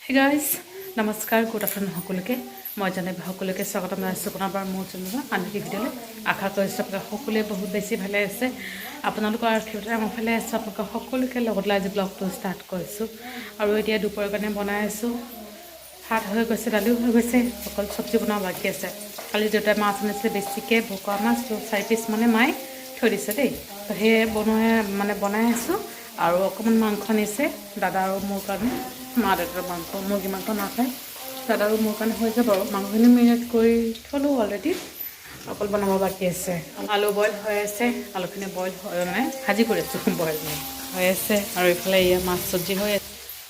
Hey guys, নমস্কাৰ good afternoon সকলোকে মই জানে সকলোকে স্বাগতম জনাইছোঁ পুনৰবাৰ মোৰ চেনেলত আনকি ভিডিঅ'লৈ আশা কৰিছোঁ আপোনালোক সকলোৱে বহুত বেছি ভালে আছে আপোনালোকৰ আশীৰ্বাদে আমাৰ ভালে আছে আপোনালোক সকলোকে লগত লৈ আজি ব্লগটো ষ্টাৰ্ট কৰিছোঁ আৰু এতিয়া দুপৰীয়াৰ কাৰণে বনাই আছোঁ ভাত হৈ গৈছে দালিও হৈ গৈছে অকল চব্জি বনাব বাকী আছে কালি দেউতাই মাছ আনিছিলে বেছিকৈ ভোকা মাছ 4 পিচ মানে মায়ে থৈ দিছে দেই তো সেয়ে বনাই আছোঁ আৰু অকণমান মাংস আনিছে দাদা আৰু মোৰ কাৰণে মা দেউতাৰ মাংস মুৰ্গী মাংস নাখায় দাদা আৰু মোৰ কাৰণে হৈ যাব আৰু মাংসখিনি মেৰিনেট কৰি থলোঁ অলৰেডি অকল বনাব বাকী আছে আলু বইল হৈ আছে আলুখিনি বইল মানে ভাজি কৰি আছোঁ বইল হৈ আছে আৰু এইফালে এয়া মাছ চব্জি হৈ আছে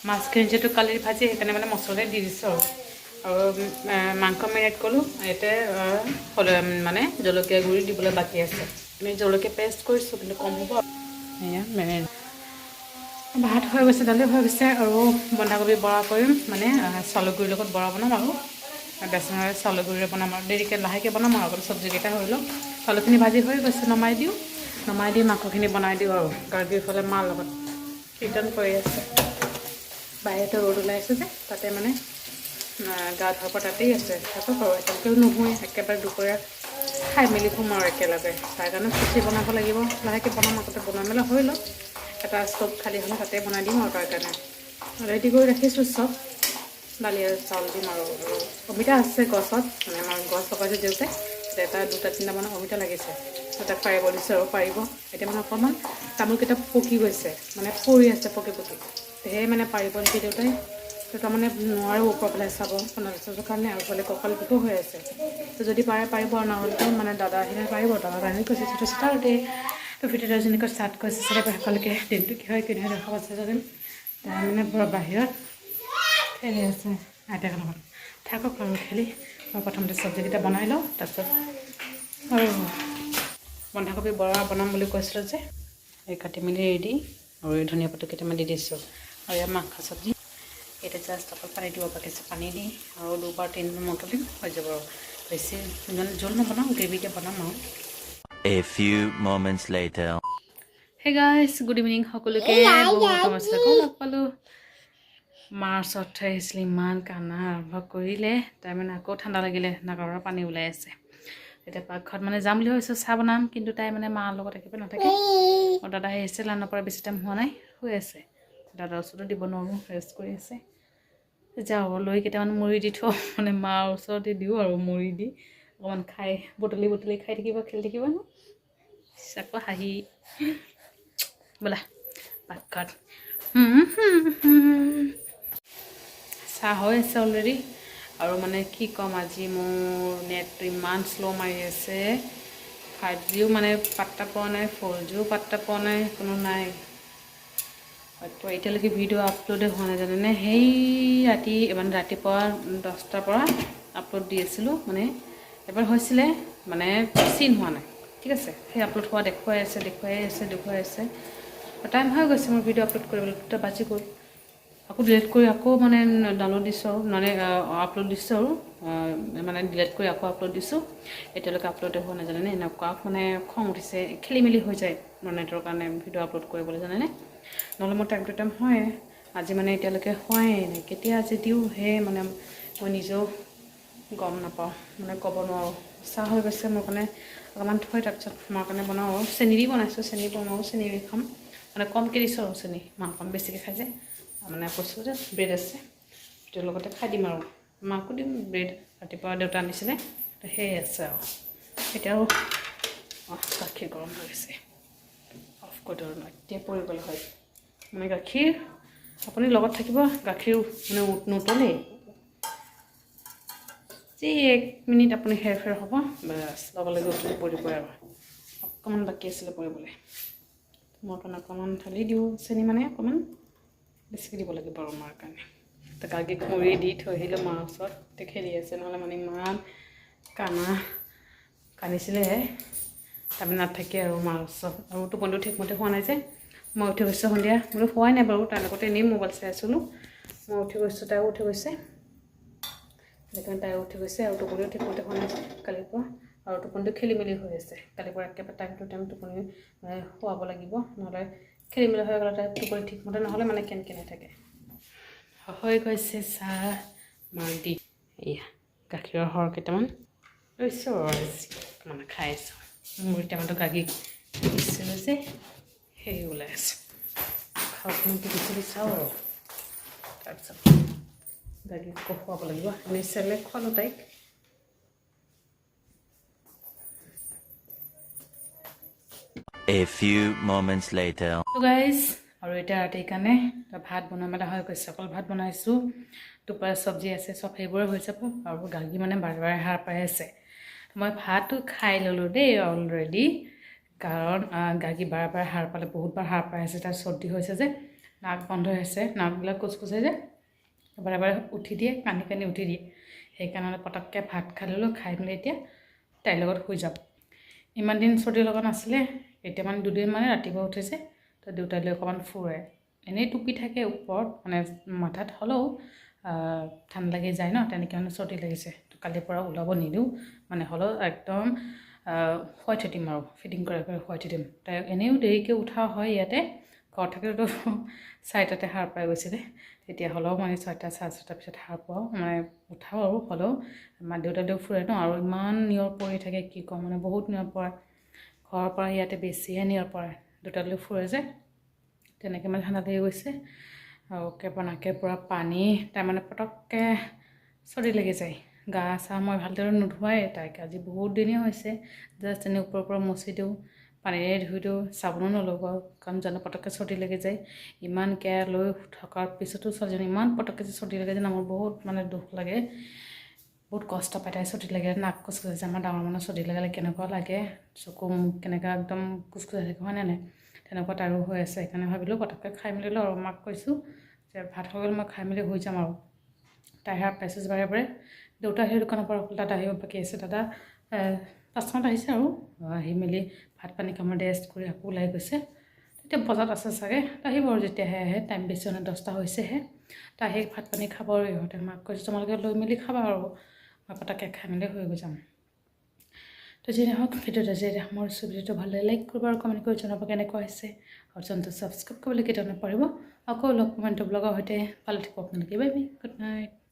মাছখিনি যিহেতু কালিৰ ভাজি সেইকাৰণে মানে মছলাই দি দিছোঁ আৰু মাংস মেৰিনেট কৰিলোঁ ইয়াতে মানে জলকীয়া গুড়ি দিবলৈ বাকী আছে আমি জলকীয়া পেষ্ট কৰিছোঁ কিন্তু কম হ'ব এয়া মেৰিনেট ভাত হৈ গৈছে দালি হৈ গৈছে আৰু বন্ধাকবি বৰা কৰিম মানে চাউলৰ গুড়িৰ লগত বৰা বনাম আৰু বেচনেৰে চাউলৰ গুড়িৰে বনাম আৰু দেৰিকৈ লাহেকৈ বনাম আৰু অকল চব্জিকেইটা হৈ লওক চাউলখিনি ভাজি হৈ গৈছে নমাই দি মাংসখিনি বনাই দিওঁ আৰু গাৰ্গীৰফালে মাৰ লগত কীৰ্তন কৰি আছে বাহিৰতে ৰ'দ ওলাইছে যে তাতে মানে গা ধোৱাৰ পৰা তাতেই আছে থাকক আৰু একেলগেও নহয় একেবাৰে দুপৰীয়া খাই মেলি শুম আৰু একেলগে তাৰ কাৰণে খিচিৰি বনাব লাগিব লাহেকৈ বনাম আগতে বনাই মেলা হৈ লওক এটা ষ্টভ খালী হ'লে তাতে বনাই দিম আৰু তাৰ কাৰণে ৰেডি কৰি ৰাখিছোঁ চব দালি আৰু চাউল দিম আৰু অমিতা আছে গছত মানে আমাৰ গছ লগাইছে দেউতাই এটা দুটা তিনিটা মানে অমিতা লাগিছে তাক পাৰিব দিছোঁ আৰু পাৰিব এতিয়া মানে অকণমান তামোলকেইটা পকি গৈছে মানে পৰি আছে পকি সেয়ে মানে পাৰিব নেকি দেউতাই তাৰমানে নোৱাৰোঁ ওপৰ পেলাই চাব বনাইছোঁ কাৰণে আৰু বোলে কঁকাল বিষো হৈ আছে তো যদি পাৰিব আৰু নহ'লেতো মানে দাদা আহিলে পাৰিব দাদা আহি কৈছে যিটো ষ্টাৰ্টে তো ভিডিঅ'টো যেনেকৈ ষ্টাৰ্ট কৰিছে সকলোকে দিনটো কি হয় দেখা পাইছে যদি তাৰ মানে বৰ বাহিৰত খেলি আছে আইতাৰ লগত থাকক আৰু খেলি মই প্ৰথমতে চব্জিকেইটা বনাই লওঁ তাৰপিছত আৰু বন্ধাকবি বৰা বনাম বুলি কৈছিলোঁ যে এই কাটি মেলি ৰেডি আৰু এই ধনিয়া পাতো কেইটামান দি দিছোঁ আৰু ইয়াৰ মাংস চব্জি এতিয়া জাষ্ট অকল পানী দিব বাকী আছে পানী দি আৰু 2-3 মটৰ দিম হৈ যাব আৰু বেছি মানে জোল নবনাওঁ গ্ৰেভিকৈ বনাম আৰু A few moments later. Hey guys, good evening সকলোকে বহুত সমস্যা লগ পালোঁ মাৰ ওচৰত থৈ আহিছিলে ইমান কান্দা আৰম্ভ কৰিলে তাৰমানে আকৌ ঠাণ্ডা লাগিলে নাকৰ পৰা পানী ওলাই আছে এতিয়া পাকঘৰত মানে যাম বুলি ভাবিছোঁ চাহ বনাম কিন্তু তাই মানে মাৰ লগত একেবাৰে নাথাকে আৰু দাদা আহিছে লাইনৰ পৰা বেছি টাইম হোৱা নাই শুই আছে দাদাৰ ওচৰতো দিব নোৱাৰোঁ ৰেষ্ট কৰি আছে যাওঁ লৈ কেইটামান মুড়ি দি থওঁ মানে মাৰ ওচৰতে দিওঁ আৰু মুড়ি দি অকণমান খাই বুটলি খাই থাকিব খেলি থাকিব ন আকৌ হাঁহি বোলা পাকঘৰত চাহ হৈ আছে অলৰেডি আৰু মানে কি ক'ম আজি মোৰ নেটটো ইমান শ্ল' মাৰি আছে 5Gও মানে পাত্তা পোৱা নাই 4Gও পাত্তা পোৱা নাই কোনো নাই এতিয়ালৈকে ভিডিঅ' আপলোডে হোৱা নাই জানেনে সেই মানে ৰাতিপুৱা 10টাৰ পৰা আপলোড দি আছিলোঁ মানে এবাৰ হৈছিলে মানে চিন হোৱা নাই ঠিক আছে সেই আপলোড হোৱা দেখুৱাই আছে টাইম হৈ গৈছে মোৰ ভিডিঅ' আপলোড কৰিবলৈ 2টা বাজি গ'ল আকৌ ডিলিট কৰি আকৌ মানে ডাউনলোড দিছোঁ আৰু মানে আপলোড দিছোঁ আৰু মানে ডিলিট কৰি আকৌ আপলোড দিছোঁ এতিয়ালৈকে আপলোডে হোৱা নাই জানেনে এনেকুৱা মানে খং উঠিছে খেলি মেলি হৈ যায় নেটৰ কাৰণে ভিডিঅ' আপলোড কৰিবলৈ জানেনে নহ'লে মোৰ টাইম টু টাইম হয় আজি মানে এতিয়ালৈকে হোৱাই নাই কেতিয়া আজি দিওঁ সেয়ে মানে মই নিজেও গম নাপাওঁ মানে ক'ব নোৱাৰোঁ চাহ হৈ গৈছে মোৰ কাৰণে অকণমান থৈ তাৰপিছত মোৰ কাৰণে বনাওঁ আৰু চেনি দি বনাইছোঁ চেনি বনাওঁ চেনি দি খাম মানে কমকৈ দিছোঁ আৰু চেনি মাংস বেছিকৈ খাই যায় মানে কৈছোঁ যে ব্ৰেড আছে সেইটোৰ লগতে খাই দিম আৰু মাকো দিম ব্ৰেড ৰাতিপুৱা দেউতা আনিছিলে তো সেয়ে আছে আৰু এতিয়াও গাখীৰ গৰম হৈ গৈছে অফ কৰি দিওঁ এতিয়া পৰি গ'লে হয় মানে গাখীৰ আপুনি লগত থাকিব গাখীৰ মানে নুতলেই যি 1 মিনিট আপুনি ফেৰ হ'ব বাছ লগে উঠি পৰিব আৰু অকণমান বাকী আছিলে পৰিবলৈ মই কাৰণে অকণমান ঢালি দিওঁ চেনি মানে অকণমান বেছিকৈ দিব লাগিব আৰু মাৰ কাৰণে তো গাখীৰ মুড়ি দি থৈ আহিলোঁ মাৰ ওচৰত খেলি আছে নহ'লে মানে ইমান কান্দিছিলেহে তাৰমানে নাথাকে আৰু মাৰ ওচৰত আৰু টোপনিটো ঠিকমতে হোৱা নাই যে মই উঠি গৈছোঁ সন্ধিয়া বোলো হোৱাই নাই বাৰু তাৰ লগতে এনেই মোবাইল চাই আছিলোঁ মই উঠি গৈছোঁ তাইও উঠি গৈছে সেইকাৰণে তাইও উঠি গৈছে আৰু টোপনিও ঠিকমতে হোৱা নাই কালিৰ পৰা আৰু টোপনিটো খেলি মেলি হৈ আছে কালিৰ পৰা একেবাৰে টাইম টু টাইম টোপনি শুৱাব লাগিব নহ'লে খেলি মেলি হৈ গ'লে তাই টোপনি ঠিকমতে নহ'লে মানে কেনেকৈ নাথাকে হৈ গৈছে চাহ মাক দি এয়া গাখীৰৰ সৰ কেইটামান লৈছোঁ আৰু মানে খাই আছোঁ মোৰ কেইটামানতো গাখীৰ দিছিলোঁ যে সেই ওলাই আছে খাওক বুলি চাওঁ আৰু তাৰপিছত গাখীৰ খুৱাব লাগিব এনেই চেলেক খোৱালোঁ তাইক A few moments later. তো গাইজ আৰু এতিয়া ৰাতিৰ কাৰণে ভাত বনোৱা মেলা হৈ গৈছে অকল ভাত বনাইছোঁ দুপৰীয়া চব্জি আছে চব সেইবোৰে হৈ যাব আৰু গাখীৰ মানে বাৰে বাৰে সাৰ পাই আছে মই ভাতটো খাই ল'লোঁ দেই অলৰেডি কাৰণ গাখীৰ বাৰে বাৰে সাৰ পালে বহুতবাৰ সাৰ পাই আছে তাৰ চৰ্দি হৈছে যে নাক বন্ধ হৈছে নাকবিলাক কোচকোচাই যে বাৰে বাৰে উঠি দিয়ে কান্দি কান্দি উঠি দিয়ে সেইকাৰণে পটককৈ ভাত খাই ল'লোঁ খাই মেলি এতিয়া তাইৰ লগত শুই যাম ইমান দিন চৰ্দি লগা নাছিলে এতিয়া মানে দুদিন মানে ৰাতিপুৱা উঠিছে তো দেউতালৈ অকণমান ফুৰে এনেই টুপি থাকে ওপৰত মানে মাথাত হ'লেও ঠাণ্ডা লাগি যায় ন তেনেকৈ মানে চৰ্দি লাগিছে তো কালিৰ পৰা ওলাব নিদিওঁ মানে হ'লেও একদম শুৱাই থৈ দিম আৰু ফিটিং কৰি শুৱাই থৈ দিম তাই এনেও দেৰিকৈ উঠা হয় ইয়াতে ঘৰত থাকিলেতো 4টাতে সাৰ পাই গৈছিলে তেতিয়া হ'লেও মানে 6টা 6:30 পিছত সাৰ পাওঁ মানে উঠাওঁ আৰু হ'লেও মা দেউতালেও ফুৰে ন আৰু ইমান নিয়ৰ পৰি থাকে কি কওঁ মানে বহুত নিয়ৰ পৰে ঘৰৰ পৰা ইয়াতে বেছিহে নিয়ৰ পৰে দুটালৈ ফুৰে যে তেনেকৈ মানে ঠাণ্ডা লাগি গৈছে আৰু কেতিয়াবা নাকে পৰা পানী তাৰমানে পটককৈ চৰ্দি লাগি যায় গা চা মই ভালদৰে নোধোৱাই তাইক আজি বহুত দিনেই হৈছে জাষ্ট এনেই ওপৰৰ পৰা মচি দিওঁ পানীৰে ধুই দিওঁ চাবোনো নলগাওঁ কাৰণ জানো পটককৈ চৰ্দি লাগি যায় ইমান কেয়াৰ লৈ থকাৰ পিছতো ছোৱালীজনী ইমান পটককৈ যে চৰ্দি লাগে যে মোৰ বহুত মানে দুখ লাগে বহুত কষ্ট পায় তাই চৰ্দি লাগে নাক কোচকোচাইছে আমাৰ ডাঙৰ মানুহ চৰ্দি লগালে কেনেকুৱা লাগে চকু মুখ কেনেকুৱা একদম কোচকোচাই থাকে হয়নে নাই তেনেকুৱা তাৰো হৈ আছে সেইকাৰণে ভাবিলোঁ পটককৈ খাই মেলি লওঁ আৰু মাক কৈছোঁ যে ভাত হৈ গ'ল মই খাই মেলি হৈ যাম আৰু তাই সাৰ পাইছোঁ বাৰে বাৰে দেউতা সেই দোকানৰ পৰা দাদা আহিব বাকী আছে দাদা 5টাত আহিছে আৰু আহি মেলি ভাত পানী কামত ৰেষ্ট কৰি আকৌ ওলাই গৈছে তেতিয়া বজাত আছে চাগে আহিব আৰু যেতিয়াহে আহে টাইম বেছি মানে 10টা হৈছেহে তাই আহি ভাত পানী খাব আৰু ইহঁতে মাক কৈছোঁ তোমালোকে লৈ মেলি খাবা আৰু মই পটককৈ খাই মেলি হৈ গৈ যাম তো যি নহওক ভিডিঅ'টো যে মোৰ ভিডিঅ'টো ভাল লাগে লাইক কৰিব আৰু কমেণ্ট কৰি জনাব কেনেকুৱা হৈছে আৰু চেনেলটো ছাবস্ক্ৰাইব কৰিবলৈ কেতিয়াও নপৰিব আকৌ লগ কমেণ্ট ব্লগৰ সৈতে ভালে থাকিব আপোনালোকে বাই বাই গুড নাইট